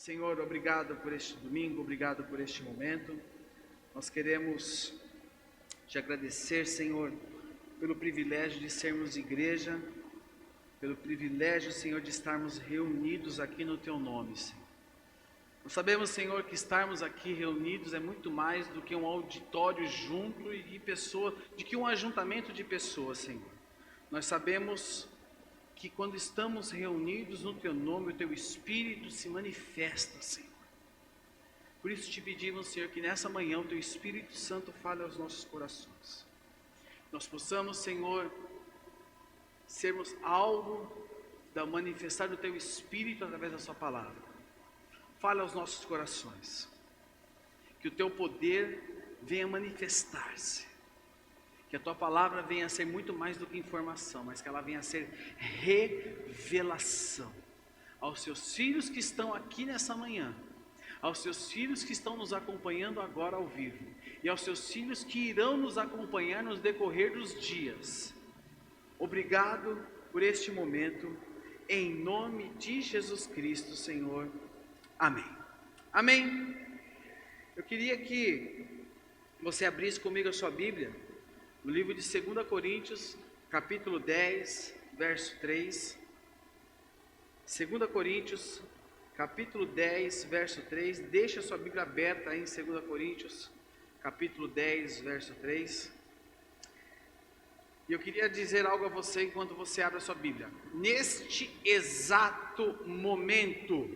Senhor, obrigado por este domingo, obrigado por este momento. Nós queremos te agradecer, Senhor, pelo privilégio de sermos igreja, pelo privilégio, Senhor, de estarmos reunidos aqui no Teu nome, Senhor. Nós sabemos, Senhor, que estarmos aqui reunidos é muito mais do que um auditório junto e pessoa, do que um ajuntamento de pessoas, Senhor. Nós sabemos que quando estamos reunidos no Teu nome, o Teu Espírito se manifesta, Senhor. Por isso te pedimos, Senhor, que nessa manhã o Teu Espírito Santo fale aos nossos corações. Nós possamos, Senhor, sermos alvo da manifestar do Teu Espírito através da Sua palavra. Fale aos nossos corações. Que o Teu poder venha manifestar-se. Que a Tua palavra venha a ser muito mais do que informação, mas que ela venha a ser revelação aos Seus filhos que estão aqui nessa manhã, aos Seus filhos que estão nos acompanhando agora ao vivo, e aos Seus filhos que irão nos acompanhar no decorrer dos dias. Obrigado por este momento, em nome de Jesus Cristo, Senhor. Amém. Amém. Eu queria que você abrisse comigo a sua Bíblia, no livro de 2 Coríntios, capítulo 10, verso 3. 2 Coríntios, capítulo 10, verso 3. Deixa a sua Bíblia aberta aí em 2 Coríntios, capítulo 10, verso 3. E eu queria dizer algo a você enquanto você abre a sua Bíblia. Neste exato momento,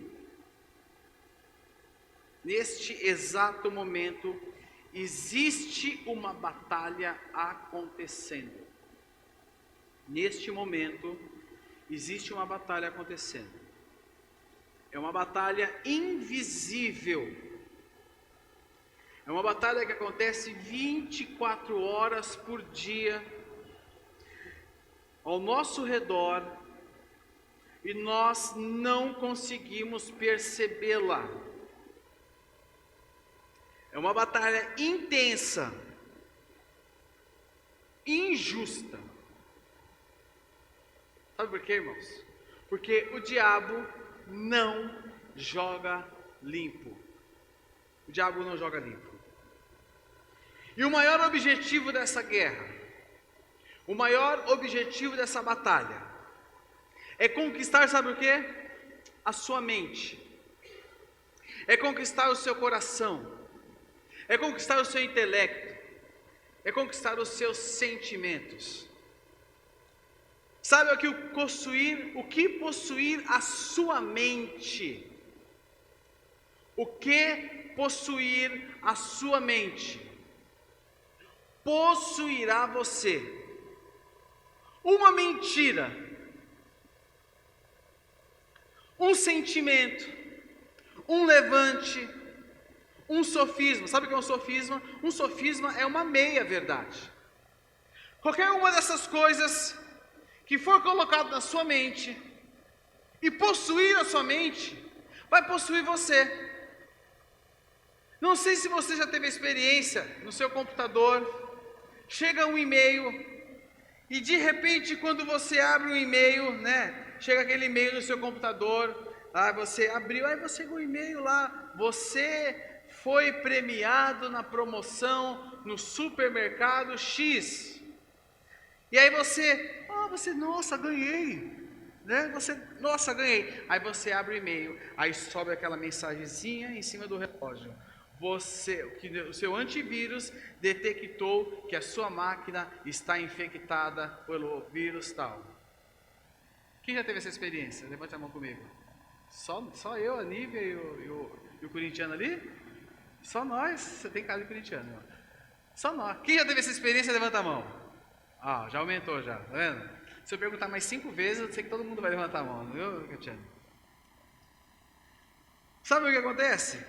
existe uma batalha acontecendo. Neste momento, existe uma batalha acontecendo. É uma batalha invisível. É uma batalha que acontece 24 horas por dia, ao nosso redor, e nós não conseguimos percebê-la. É uma batalha intensa, injusta. Sabe por quê, irmãos? Porque o diabo não joga limpo. O diabo não joga limpo. E o maior objetivo dessa guerra, o maior objetivo dessa batalha, é conquistar, sabe o quê? A sua mente. É conquistar o seu coração. É conquistar o seu intelecto, é conquistar os seus sentimentos. Sabe o que possuir a sua mente? O que possuir a sua mente? Possuirá você uma mentira, um sentimento, um levante, um sofisma. Sabe o que é um sofisma? Um sofisma é uma meia-verdade. Qualquer uma dessas coisas que for colocado na sua mente e possuir a sua mente, vai possuir você. Não sei se você já teve experiência no seu computador, chega um e-mail e de repente quando você abre um e-mail, chega aquele e-mail no seu computador, você abriu, aí você chegou um e-mail lá, você foi premiado na promoção no supermercado X. E aí você, nossa, ganhei. Nossa, ganhei. Aí você abre o e-mail, aí sobe aquela mensagenzinha em cima do relógio. O seu antivírus detectou que a sua máquina está infectada pelo vírus tal. Quem já teve essa experiência? Levante a mão comigo. Só eu, a Nívia e o corintiano ali? Só nós. Você tem cara de corintiano, irmão. Só nós. Quem já teve essa experiência, levanta a mão. Já aumentou já, tá vendo? Se eu perguntar mais 5 vezes, eu sei que todo mundo vai levantar a mão, viu, Cristiano? Sabe o que acontece?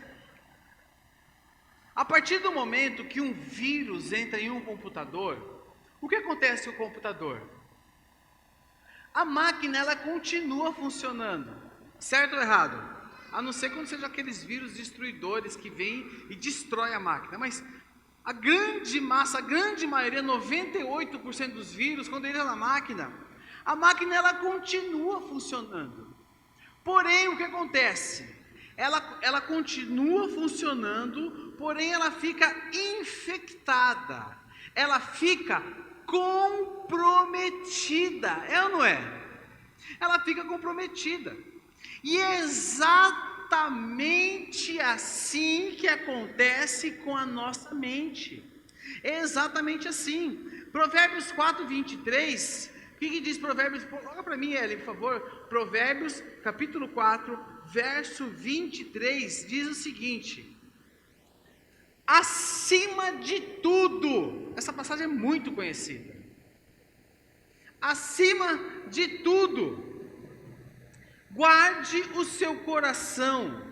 A partir do momento que um vírus entra em um computador, o que acontece com o computador? A máquina, ela continua funcionando, certo ou errado? A não ser quando sejam aqueles vírus destruidores que vêm e destrói a máquina. Mas a grande massa, a grande maioria, 98% dos vírus, quando entra na máquina, a máquina ela continua funcionando. Porém, o que acontece? ela continua funcionando, porém ela fica infectada, ela fica comprometida, é ou não é? Ela fica comprometida, e é exatamente assim que acontece com a nossa mente, é exatamente assim. Provérbios 4:23, o que diz Provérbios? Olha para mim, Ellen, por favor. Provérbios capítulo 4, verso 23, diz o seguinte: acima de tudo, essa passagem é muito conhecida, acima de tudo, guarde o seu coração,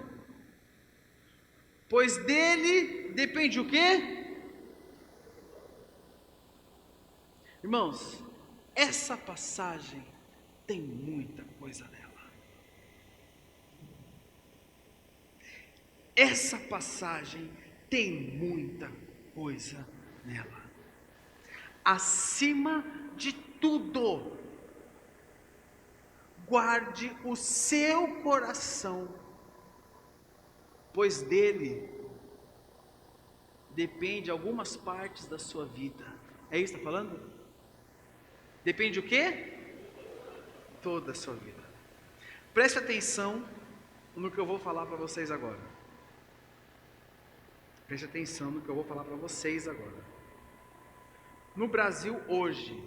pois dele depende o quê? Irmãos, essa passagem tem muita coisa nela. Essa passagem tem muita coisa nela. Acima de tudo, guarde o seu coração, pois dele depende algumas partes da sua vida. É isso que está falando? Depende o quê? Toda a sua vida. Preste atenção no que eu vou falar para vocês agora. Preste atenção no que eu vou falar para vocês agora. No Brasil hoje,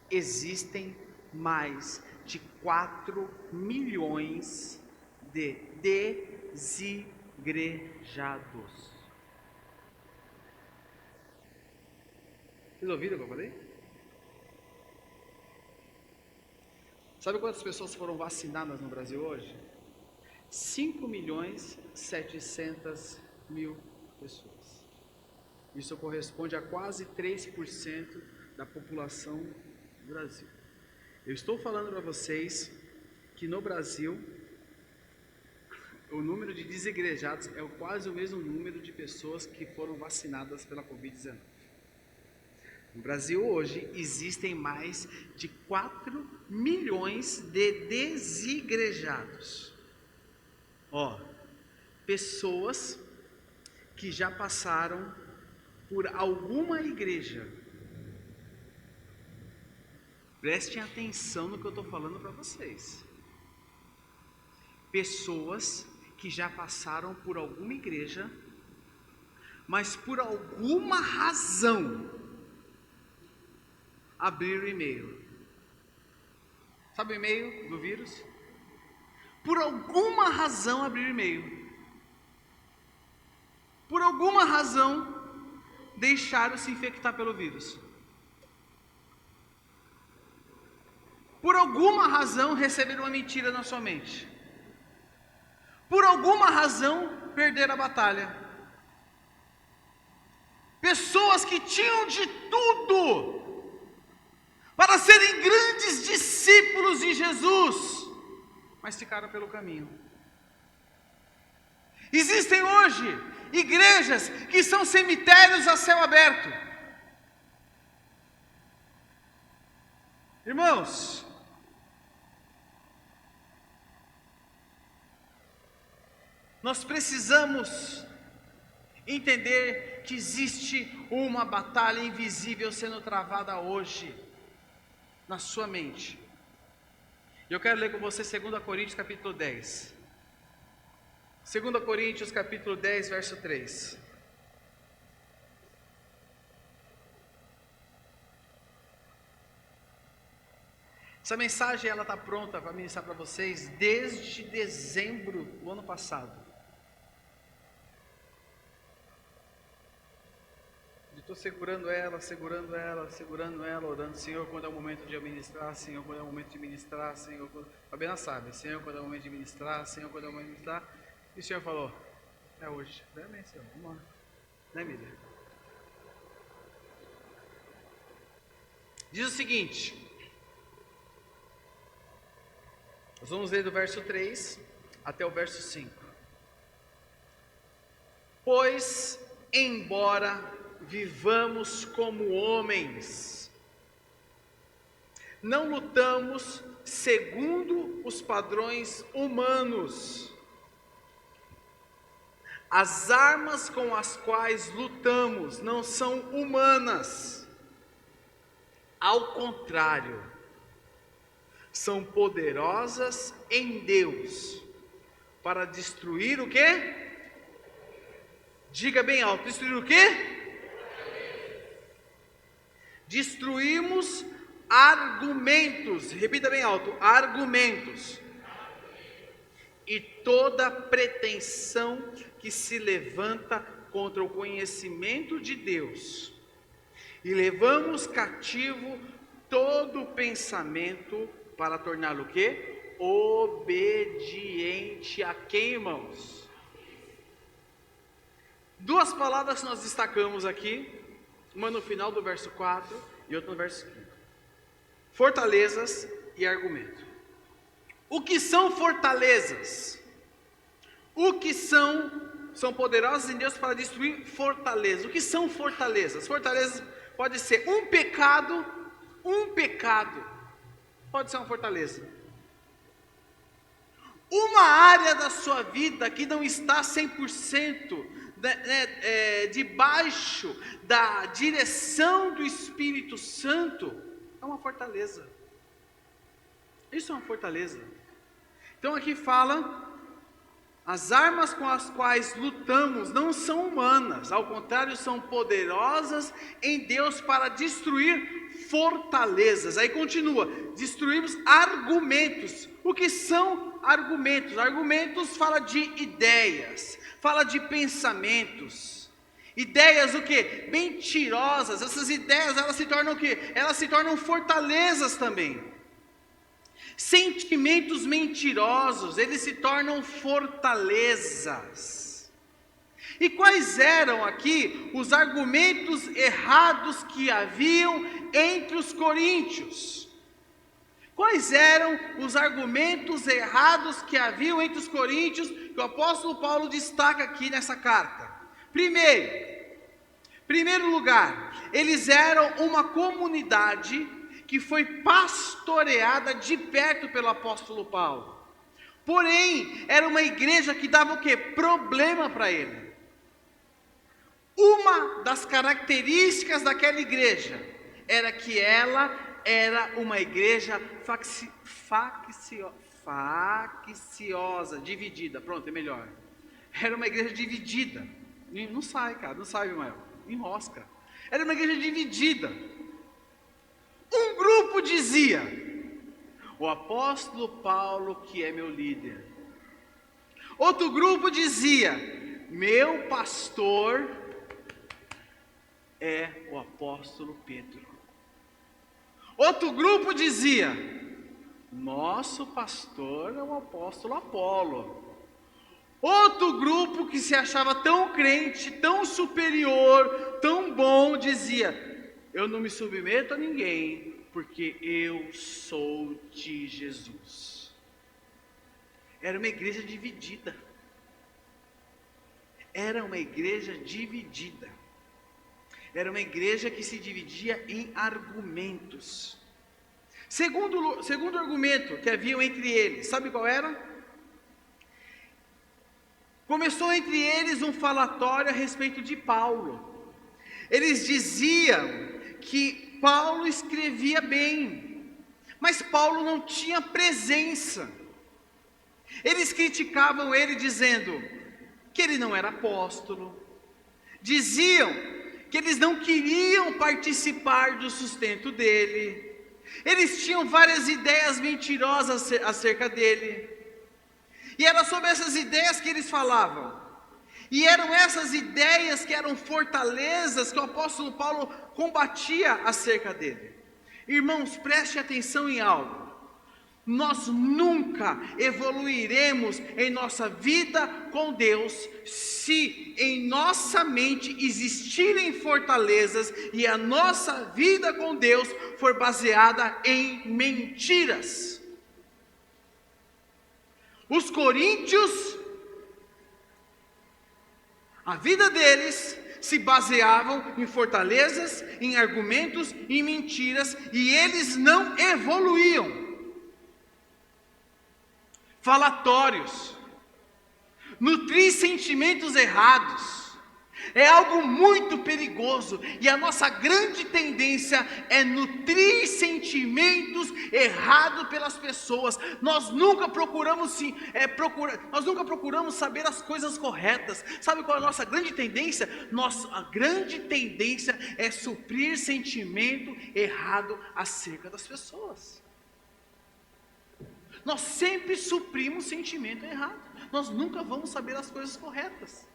existem mais de 4 milhões de desigrejados. Vocês ouviram o que eu falei? Sabe quantas pessoas foram vacinadas no Brasil hoje? 5.700.000 pessoas. Isso corresponde a quase 3% da população do Brasil. Eu estou falando para vocês que no Brasil, o número de desigrejados é quase o mesmo número de pessoas que foram vacinadas pela Covid-19. No Brasil hoje existem mais de 4 milhões de desigrejados. Pessoas que já passaram por alguma igreja. Prestem atenção no que eu estou falando para vocês. Pessoas que já passaram por alguma igreja, mas por alguma razão abriram o e-mail. Sabe o e-mail do vírus? Por alguma razão abriram o e-mail. Por alguma razão deixaram se infectar pelo vírus. Por alguma razão receberam uma mentira na sua mente. Por alguma razão perderam a batalha. Pessoas que tinham de tudo para serem grandes discípulos de Jesus, mas ficaram pelo caminho. Existem hoje igrejas que são cemitérios a céu aberto. Irmãos, nós precisamos entender que existe uma batalha invisível sendo travada hoje na sua mente. Eu quero ler com você 2 Coríntios capítulo 10. 2 Coríntios capítulo 10, verso 3. Essa mensagem ela está pronta para ministrar para vocês desde dezembro do ano passado. Estou segurando ela, orando, Senhor, quando é o momento de eu ministrar, Senhor, quando é o momento de ministrar, Senhor, Fabiana sabe, Senhor, quando é o momento de ministrar, Senhor, quando é o momento de ministrar, e o Senhor falou, é hoje, amém, Senhor, vamos lá, né, Miriam? Diz o seguinte, nós vamos ler do verso 3 até o verso 5. Pois, embora vivamos como homens, não lutamos segundo os padrões humanos. As armas com as quais lutamos não são humanas. Ao contrário, são poderosas em Deus para destruir o quê? Diga bem alto, destruir o quê? Destruímos argumentos, repita bem alto, argumentos, e toda pretensão que se levanta contra o conhecimento de Deus, e levamos cativo todo pensamento para torná-lo o quê? Obediente a quem, irmãos? Duas palavras que nós destacamos aqui, uma no final do verso 4 e outra no verso 5. Fortalezas e argumento. O que são fortalezas? O que são poderosas em Deus para destruir fortalezas. O que são fortalezas? Fortalezas pode ser um pecado pode ser uma fortaleza. Uma área da sua vida que não está 100% debaixo da direção do Espírito Santo, é uma fortaleza. Isso é uma fortaleza. Então aqui fala, as armas com as quais lutamos não são humanas, ao contrário, são poderosas em Deus para destruir fortalezas. Aí continua, destruímos argumentos. O que são argumentos? Argumentos fala de ideias, fala de pensamentos. Ideias o quê? Mentirosas. Essas ideias, elas se tornam o quê? Elas se tornam fortalezas também. Sentimentos mentirosos, eles se tornam fortalezas. E quais eram aqui os argumentos errados que haviam entre os coríntios? Quais eram os argumentos errados que haviam entre os coríntios, que o apóstolo Paulo destaca aqui nessa carta? Primeiro lugar, eles eram uma comunidade que foi pastoreada de perto pelo apóstolo Paulo. Porém, era uma igreja que dava o quê? Problema para ele. Uma das características daquela igreja era que ela era uma igreja facciosa, dividida. Pronto, é melhor. Era uma igreja dividida. Não sai, cara, não sai, Mael. Enrosca. Era uma igreja dividida. Um grupo dizia: o apóstolo Paulo que é meu líder. Outro grupo dizia: meu pastor é o apóstolo Pedro. Outro grupo dizia: nosso pastor é o apóstolo Apolo. Outro grupo que se achava tão crente, tão superior, tão bom, dizia: eu não me submeto a ninguém, porque eu sou de Jesus. Era uma igreja dividida. Era uma igreja dividida. Era uma igreja que se dividia em argumentos. Segundo argumento que haviam entre eles, sabe qual era? Começou entre eles um falatório a respeito de Paulo. Eles diziam que Paulo escrevia bem, mas Paulo não tinha presença. Eles criticavam ele dizendo que ele não era apóstolo. Diziam que eles não queriam participar do sustento dele. Eles tinham várias ideias mentirosas acerca dele. E era sobre essas ideias que eles falavam. E eram essas ideias que eram fortalezas que o apóstolo Paulo combatia acerca dele. Irmãos, preste atenção em algo. Nós nunca evoluiremos em nossa vida com Deus se em nossa mente existirem fortalezas e a nossa vida com Deus for baseada em mentiras. Os coríntios, a vida deles se baseavam em fortalezas, em argumentos, em mentiras, e eles não evoluíam. Falatórios, nutrir sentimentos errados, é algo muito perigoso, e a nossa grande tendência é nutrir sentimentos errados pelas pessoas. Nós nunca procuramos nós nunca procuramos saber as coisas corretas. Sabe qual é a nossa grande tendência? A grande tendência é suprir sentimento errado acerca das pessoas. Nós sempre suprimos sentimento errado. Nós nunca vamos saber as coisas corretas.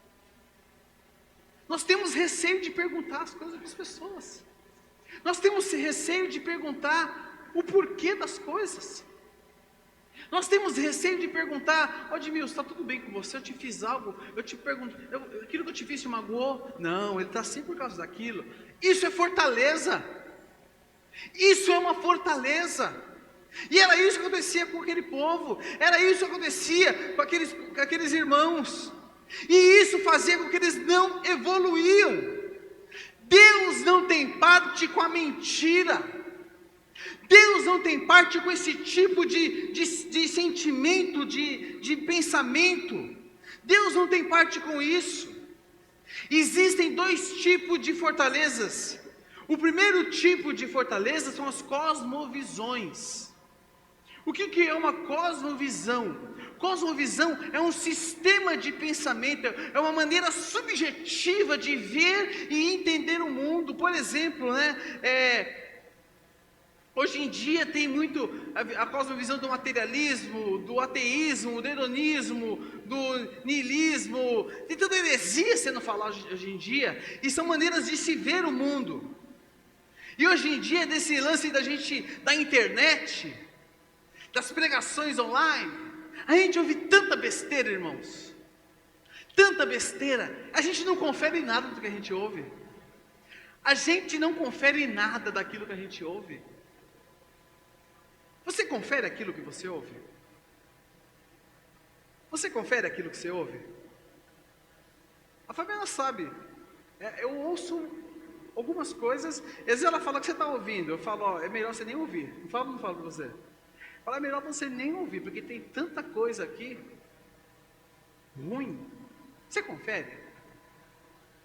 Nós temos receio de perguntar as coisas para as pessoas. Nós temos receio de perguntar o porquê das coisas. Nós temos receio de perguntar: Edmilson, está tudo bem com você? Eu te fiz algo? Eu te pergunto, aquilo que eu te fiz te magoou? Não, ele está assim por causa daquilo. Isso é fortaleza. Isso é uma fortaleza. E era isso que acontecia com aquele povo. Era isso que acontecia com aqueles irmãos. E isso fazia com que eles não evoluíam. Deus não tem parte com a mentira. Deus não tem parte com esse tipo de sentimento, de pensamento. Deus não tem parte com isso. Existem dois tipos de fortalezas. O primeiro tipo de fortaleza são as cosmovisões. O que é uma cosmovisão? Cosmovisão é um sistema de pensamento, é uma maneira subjetiva de ver e entender o mundo. Por exemplo, hoje em dia tem muito a cosmovisão do materialismo, do ateísmo, do hedonismo, do niilismo. Tem tanta heresia sendo falada hoje em dia, e são maneiras de se ver o mundo. E hoje em dia, desse lance da internet, das pregações online, a gente ouve tanta besteira, irmãos, tanta besteira. A gente não confere nada do que a gente ouve. A gente não confere nada daquilo que a gente ouve. Você confere aquilo que você ouve? Você confere aquilo que você ouve? A Fabiana sabe, eu ouço algumas coisas, às vezes ela fala que você está ouvindo, eu falo, é melhor você nem ouvir. Não falo para você. Fala, é melhor você nem ouvir, porque tem tanta coisa aqui ruim. Você confere?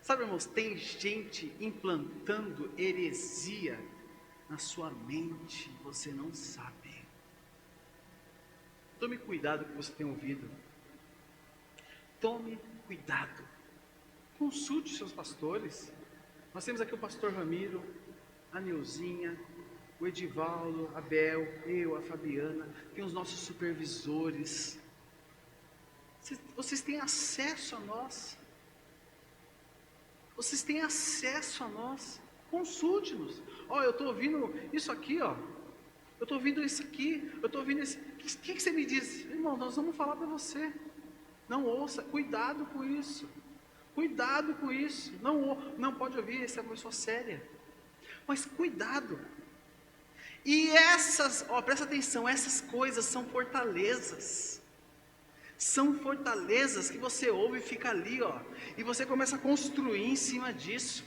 Sabe, irmãos, tem gente implantando heresia na sua mente, você não sabe. Tome cuidado com o que você tem ouvido. Tome cuidado. Consulte seus pastores. Nós temos aqui o pastor Ramiro, a Neuzinha, o Edivaldo, a Bel, eu, a Fabiana, tem os nossos supervisores. Vocês têm acesso a nós. Vocês têm acesso a nós. Consulte-nos. Eu estou ouvindo isso aqui, Eu estou ouvindo isso aqui. Eu estou ouvindo isso. O que você me diz? Irmão, nós vamos falar para você. Não ouça. Cuidado com isso. Cuidado com isso. Não pode ouvir. Essa é uma pessoa séria. Mas cuidado. E presta atenção, essas coisas são fortalezas. São fortalezas que você ouve e fica ali, e você começa a construir em cima disso.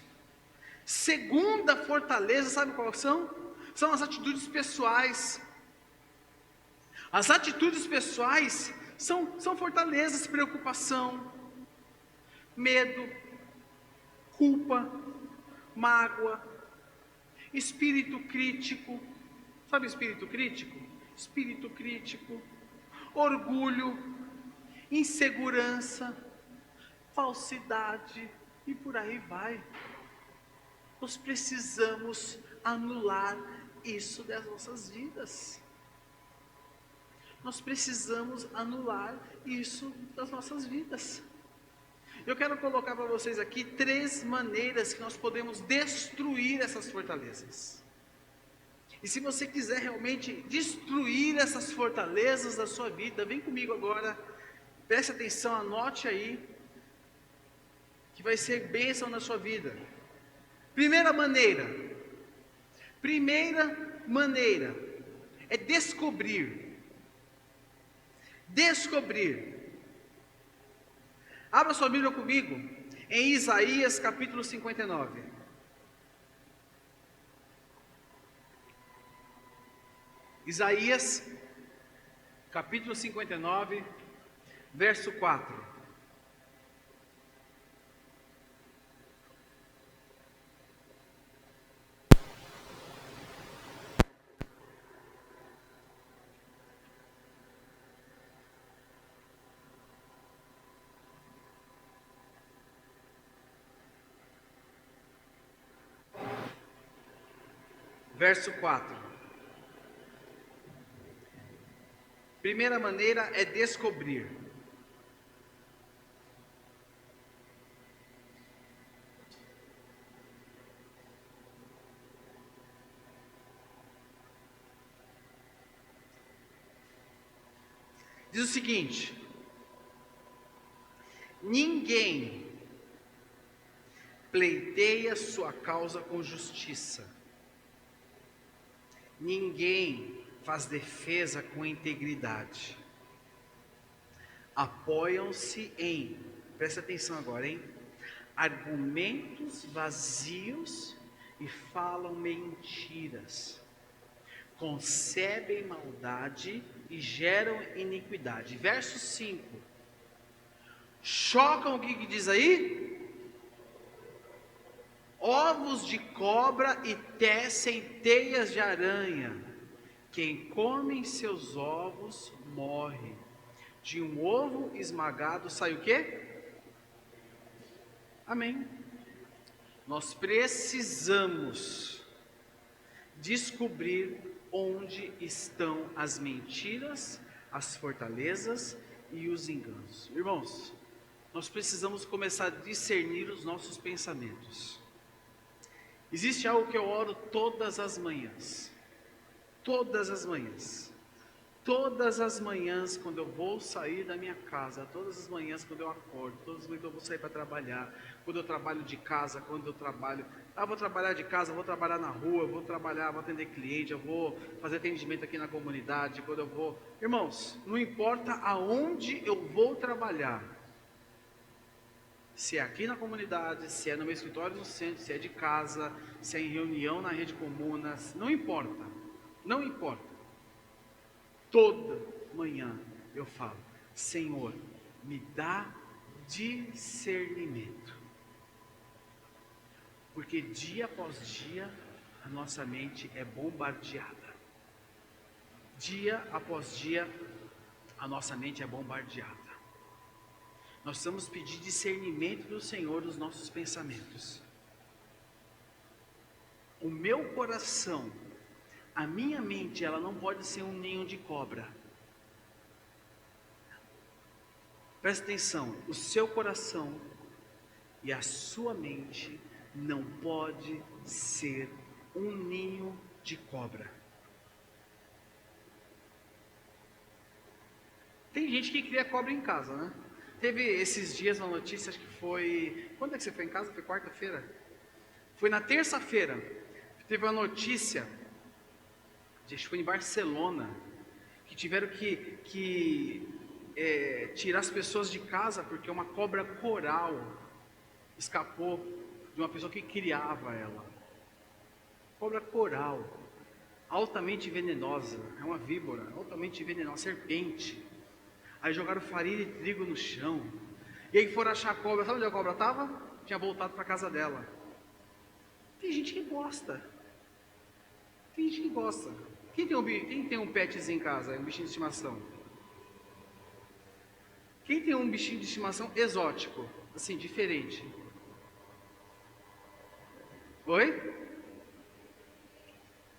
Segunda fortaleza, sabe qual são? São as atitudes pessoais. As atitudes pessoais são fortalezas, preocupação, medo, culpa, mágoa, espírito crítico. Sabe espírito crítico? Espírito crítico, orgulho, insegurança, falsidade e por aí vai. Nós precisamos anular isso das nossas vidas. Nós precisamos anular isso das nossas vidas. Eu quero colocar para vocês aqui 3 maneiras que nós podemos destruir essas fortalezas. E se você quiser realmente destruir essas fortalezas da sua vida, vem comigo agora, preste atenção, anote aí, que vai ser bênção na sua vida. Primeira maneira é descobrir. Abra sua Bíblia comigo, Em Isaías capítulo 59. Isaías capítulo 59, verso 4. Verso 4. Primeira maneira é descobrir. Diz o seguinte: ninguém pleiteia sua causa com justiça. Ninguém faz defesa com integridade. Apoiam-se em, presta atenção agora, hein? Argumentos vazios e falam mentiras. Concebem maldade e geram iniquidade. Verso 5. Chocam o que diz aí? Ovos de cobra e tecem teias de aranha. Quem come seus ovos morre. De um ovo esmagado sai o quê? Amém. Nós precisamos descobrir onde estão as mentiras, as fortalezas e os enganos. Irmãos, nós precisamos começar a discernir os nossos pensamentos. Existe algo que eu oro todas as manhãs. Todas as manhãs. Todas as manhãs quando eu vou sair da minha casa, todas as manhãs quando eu acordo, todas as manhãs quando eu vou sair para trabalhar, quando eu trabalho de casa, quando eu trabalho, vou trabalhar de casa, vou trabalhar na rua, vou trabalhar, vou atender cliente, eu vou fazer atendimento aqui na comunidade, quando eu vou, irmãos, não importa aonde eu vou trabalhar, se é aqui na comunidade, se é no meu escritório no centro, se é de casa, se é em reunião na rede comunas, não importa, não importa. Toda manhã eu falo: Senhor, me dá discernimento. Porque dia após dia a nossa mente é bombardeada. Dia após dia a nossa mente é bombardeada. Nós precisamos pedir discernimento do Senhor dos nossos pensamentos. O meu coração, a minha mente, ela não pode ser um ninho de cobra. Presta atenção, o seu coração e a sua mente não pode ser um ninho de cobra. Tem gente que cria cobra em casa, né? Teve esses dias uma notícia, acho que foi... Quando é que você foi em casa? Foi quarta-feira? Foi na terça-feira. Teve uma notícia, acho que foi em Barcelona, que tiveram que tirar as pessoas de casa porque uma cobra coral escapou de uma pessoa que criava ela. Cobra coral, altamente venenosa, é uma víbora, altamente venenosa, serpente. Aí jogaram farinha de trigo no chão. E aí foram achar a cobra. Sabe onde a cobra estava? Tinha voltado para a casa dela. Tem gente que gosta. Tem gente que gosta. Quem tem um petzinho em casa? Um bichinho de estimação? Quem tem um bichinho de estimação exótico? Assim, diferente? Oi?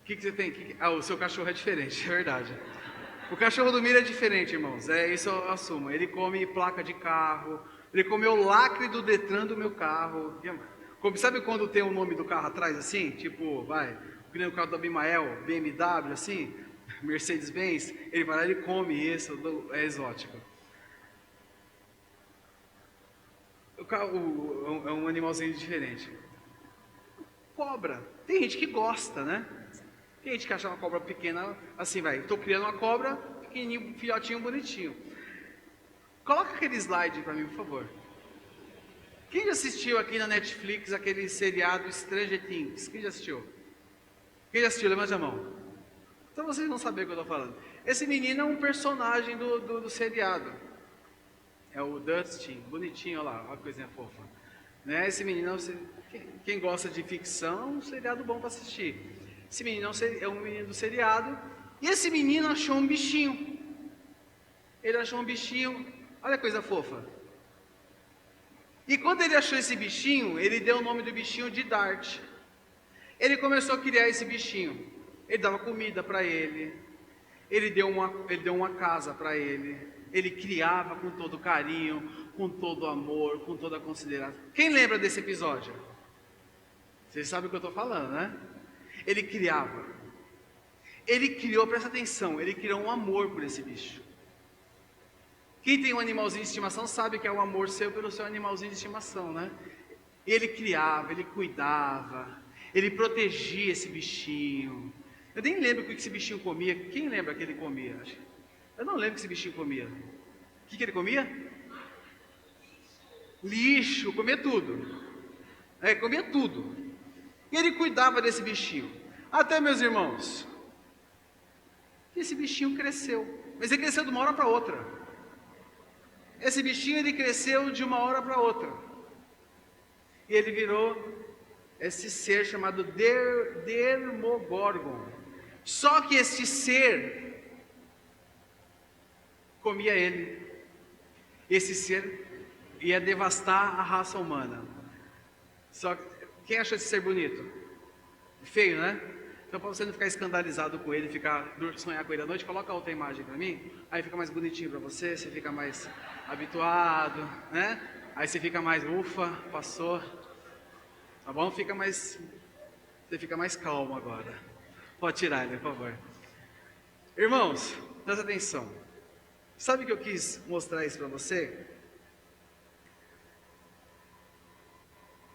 O que você tem? O seu cachorro é diferente, é verdade. O cachorro do Mira é diferente, irmãos. Isso eu assumo. Ele come placa de carro. Ele comeu o lacre do Detran do meu carro. Sabe quando tem o nome do carro atrás, assim? Tipo, o carro do Abimael, BMW, assim? Mercedes-Benz. Ele vai lá e come isso. É exótico. O carro é um animalzinho diferente. Cobra. Tem gente que gosta, né? Tem gente que acha uma cobra pequena, assim, estou criando uma cobra, pequenininho, filhotinho, bonitinho. Coloca aquele slide para mim, por favor. Quem já assistiu aqui na Netflix aquele seriado Stranger Things? Quem já assistiu? Quem já assistiu? Levante a mão. Então vocês vão saber o que eu estou falando. Esse menino é um personagem do seriado. É o Dustin, bonitinho, olha lá, olha a coisinha fofa. Né? Esse menino, quem gosta de ficção, é um seriado bom para assistir. Esse menino é um menino do seriado. E esse menino achou um bichinho. Ele achou um bichinho, olha a coisa fofa. E quando ele achou esse bichinho, ele deu o nome do bichinho de Dart. Ele começou a criar esse bichinho. Ele dava comida para ele. Ele deu uma casa para ele. Ele criava com todo carinho, com todo amor, com toda consideração. Quem lembra desse episódio? Vocês sabem o que eu estou falando, né? Ele criava. Ele criou, presta atenção, ele criou um amor por esse bicho. Quem tem um animalzinho de estimação sabe que é o amor seu pelo seu animalzinho de estimação, né? Ele criava, ele cuidava, ele protegia esse bichinho. Eu nem lembro o que esse bichinho comia. Quem lembra que ele comia? Eu não lembro o que esse bichinho comia. O que ele comia? Lixo, comia tudo. Comia tudo. E ele cuidava desse bichinho. Até, meus irmãos, esse bichinho cresceu. Mas ele cresceu de uma hora para outra. Esse bichinho ele cresceu de uma hora para outra. E ele virou esse ser chamado Demogorgon. Só que esse ser comia ele. Esse ser ia devastar a raça humana. Só que quem achou esse ser bonito? Feio, né? Então, para você não ficar escandalizado com ele, sonhar com ele à noite, coloca outra imagem para mim. Aí fica mais bonitinho para você, você fica mais habituado, né? Aí você fica mais, ufa, passou. Tá bom? Você fica mais calmo agora. Pode tirar ele, por favor. Irmãos, presta atenção. Sabe o que eu quis mostrar isso para você?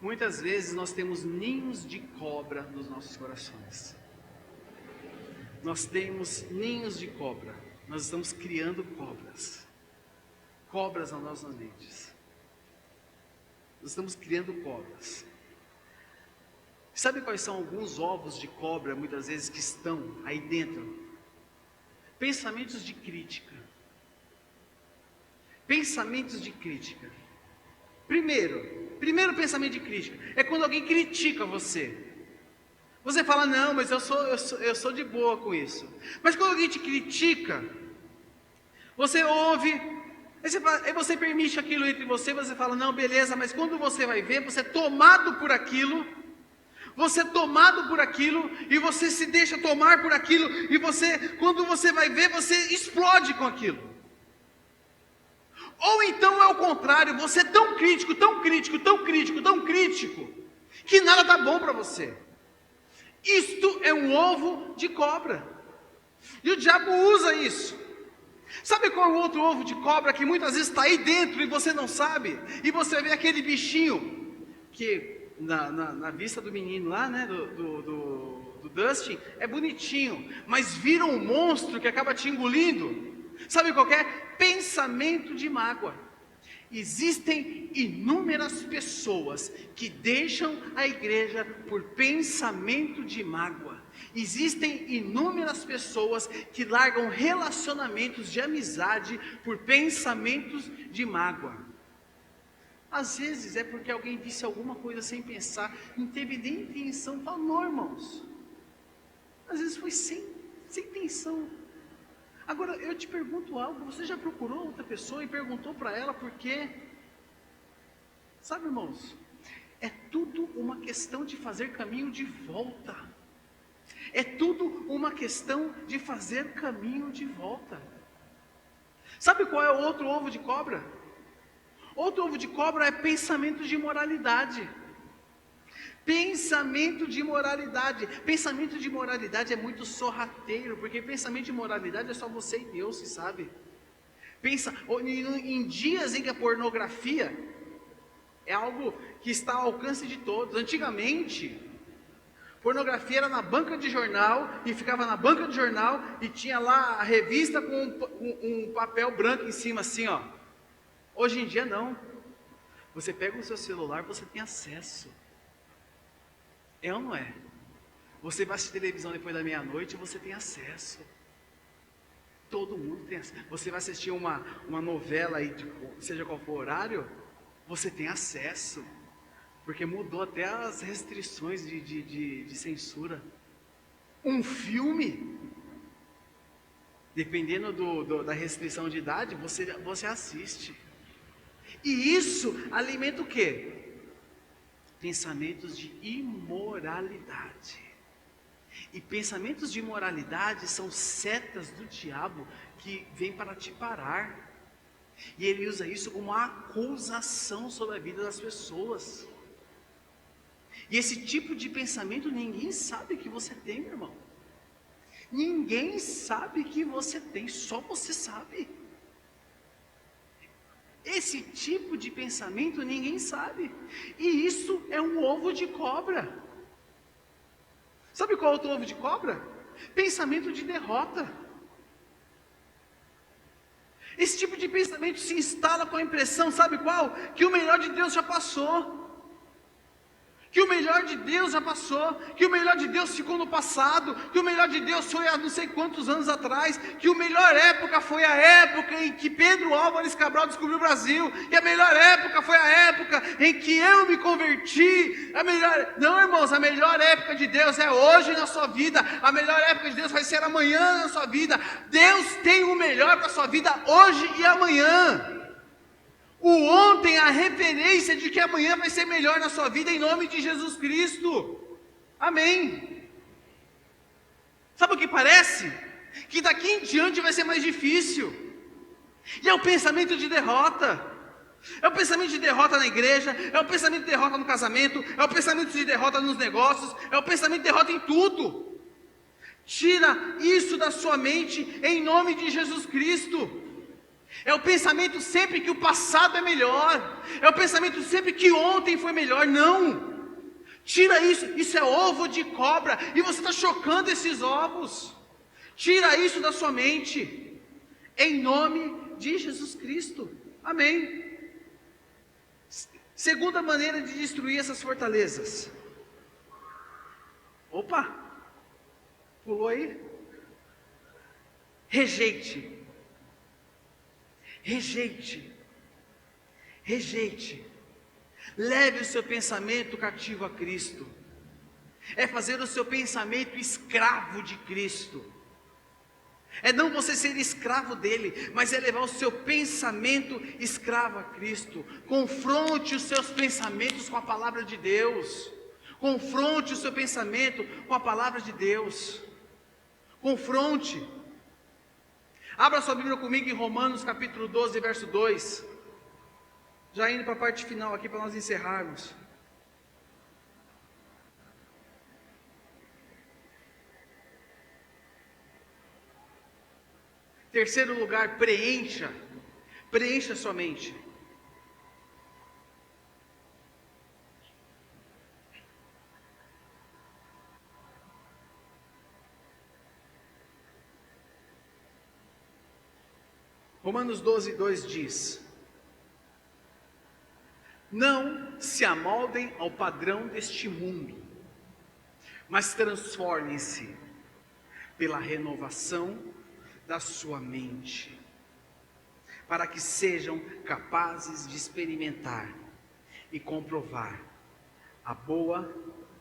Muitas vezes nós temos ninhos de cobra nos nossos corações. Nós temos ninhos de cobra. Nós estamos criando cobras. Cobras nas nossas mentes. Nós estamos criando cobras. Sabe quais são alguns ovos de cobra, muitas vezes, que estão aí dentro? Pensamentos de crítica. Pensamentos de crítica. Primeiro pensamento de crítica é quando alguém critica você. Você fala, não, mas eu sou de boa com isso. Mas quando alguém te critica, você ouve, aí você permite aquilo entre você fala, não, beleza, mas quando você vai ver, você é tomado por aquilo, e você se deixa tomar por aquilo, e quando você vai ver, você explode com aquilo. Ou então é o contrário, você é tão crítico, que nada está bom para você. Isto é um ovo de cobra. E o diabo usa isso. Sabe qual é o outro ovo de cobra que muitas vezes está aí dentro e você não sabe? E você vê aquele bichinho que na vista do menino lá, né, do Dustin, é bonitinho, mas vira um monstro que acaba te engolindo. Sabe qual que é? Pensamento de mágoa. Existem inúmeras pessoas que deixam a igreja por pensamento de mágoa. Existem inúmeras pessoas que largam relacionamentos de amizade por pensamentos de mágoa. Às vezes é porque alguém disse alguma coisa sem pensar, não teve nem intenção, não, irmãos. Às vezes foi sem intenção. Agora, eu te pergunto algo, você já procurou outra pessoa e perguntou para ela por quê? Sabe, irmãos, é tudo uma questão de fazer caminho de volta. É tudo uma questão de fazer caminho de volta. Sabe qual é o outro ovo de cobra? Outro ovo de cobra é pensamento de imoralidade. Pensamento de imoralidade. Pensamento de imoralidade é muito sorrateiro, porque pensamento de imoralidade é só você e Deus que sabe. Em dias em que a pornografia é algo que está ao alcance de todos. Antigamente, pornografia era na banca de jornal, e ficava na banca de jornal, e tinha lá a revista com um papel branco em cima, assim, ó. Hoje em dia não. Você pega o seu celular, você tem acesso. É ou não é? Você vai assistir televisão depois da meia-noite, você tem acesso. Todo mundo tem acesso. Você vai assistir uma novela aí, seja qual for o horário, você tem acesso. Porque mudou até as restrições de censura. Um filme, dependendo da restrição de idade, você assiste. E isso alimenta o quê? Pensamentos de imoralidade. E pensamentos de imoralidade são setas do diabo que vêm para te parar. E ele usa isso como uma acusação sobre a vida das pessoas. E esse tipo de pensamento ninguém sabe que você tem, meu irmão. Ninguém sabe que você tem, só você sabe. Esse tipo de pensamento ninguém sabe. E isso é um ovo de cobra. Sabe qual é outro ovo de cobra? Pensamento de derrota. Esse tipo de pensamento se instala com a impressão, sabe qual? Que o melhor de Deus já passou. Que o melhor de Deus já passou, que o melhor de Deus ficou no passado, que o melhor de Deus foi há não sei quantos anos atrás, que a melhor época foi a época em que Pedro Álvares Cabral descobriu o Brasil, que a melhor época foi a época em que eu me converti. Não, irmãos, a melhor época de Deus é hoje na sua vida, a melhor época de Deus vai ser amanhã na sua vida. Deus tem o melhor para a sua vida hoje e amanhã. O ontem é a referência de que amanhã vai ser melhor na sua vida, em nome de Jesus Cristo. Amém. Sabe o que parece? Que daqui em diante vai ser mais difícil. E é o pensamento de derrota. É o pensamento de derrota na igreja, é o pensamento de derrota no casamento, é o pensamento de derrota nos negócios, é o pensamento de derrota em tudo. Tira isso da sua mente, em nome de Jesus Cristo. É o pensamento sempre que o passado é melhor. É o pensamento sempre que ontem foi melhor. Não. Tira isso. Isso é ovo de cobra. E você está chocando esses ovos. Tira isso da sua mente. Em nome de Jesus Cristo. Amém. Segunda maneira de destruir essas fortalezas. Opa. Pulou aí? Rejeite. Rejeite, rejeite, leve o seu pensamento cativo a Cristo, é fazer o seu pensamento escravo de Cristo, é não você ser escravo dele, mas é levar o seu pensamento escravo a Cristo. Confronte os seus pensamentos com a palavra de Deus, confronte o seu pensamento com a palavra de Deus, confronte. Abra sua Bíblia comigo em Romanos capítulo 12, verso 2. Já indo para a parte final aqui para nós encerrarmos. Terceiro lugar, preencha sua mente. Romanos 12, 2 diz: não se amoldem ao padrão deste mundo, mas transformem-se pela renovação da sua mente, para que sejam capazes de experimentar e comprovar a boa,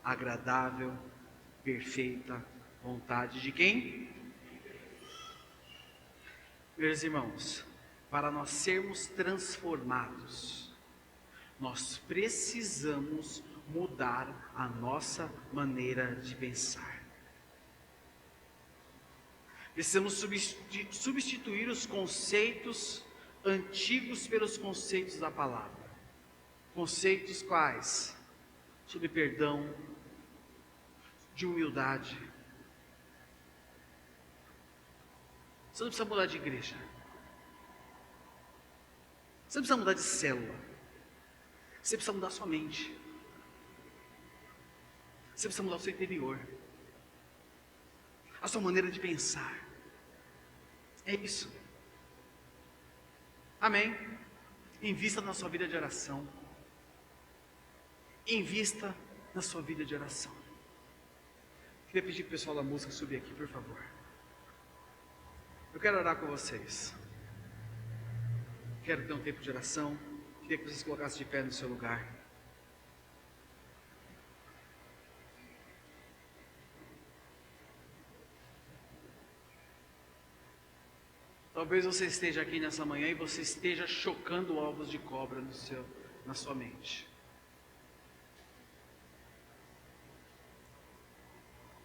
agradável, perfeita vontade de quem? Meus irmãos, para nós sermos transformados, nós precisamos mudar a nossa maneira de pensar. Precisamos substituir os conceitos antigos pelos conceitos da palavra. Conceitos quais? Sobre perdão, de humildade. Você não precisa mudar de igreja. Você não precisa mudar de célula. Você precisa mudar a sua mente. Você precisa mudar o seu interior. A sua maneira de pensar. É isso. Amém. Invista na sua vida de oração. invista na sua vida de oração. Queria pedir para o pessoal da música subir aqui, por favor. Eu quero orar com vocês. Quero ter um tempo de oração. Queria que vocês colocassem de pé no seu lugar. Talvez você esteja aqui nessa manhã e você esteja chocando ovos de cobra na sua mente.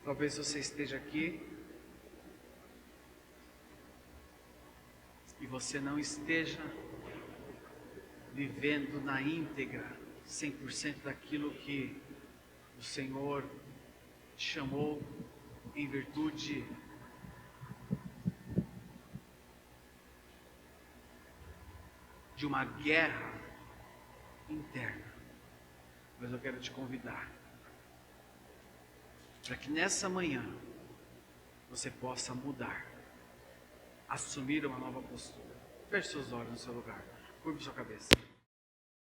Talvez você esteja aqui e você não esteja vivendo na íntegra 100% daquilo que o Senhor te chamou em virtude de uma guerra interna. Mas eu quero te convidar para que nessa manhã você possa mudar, assumir uma nova postura. Feche seus olhos no seu lugar, curva sua cabeça.